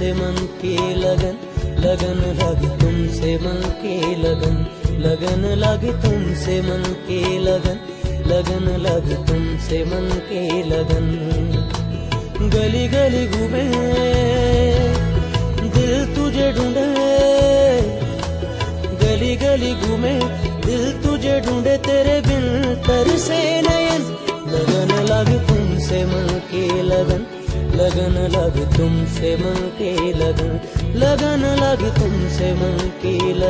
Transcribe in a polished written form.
तुमसे मन की लगन, लगन लगी तुमसे मन की लगन, लगन लगी तुमसे मन की लगन, लगन लगी तुमसे मन की लगन। गली गली घूमे दिल तुझे ढूंढे, गली गली घूमे दिल तुझे ढूंढे, तेरे बिन तरसे नयन। लगन लगी तुमसे मन की लगन, लगन लगी तुमसे मन की लगन, लगन लगी तुमसे मन की लगन।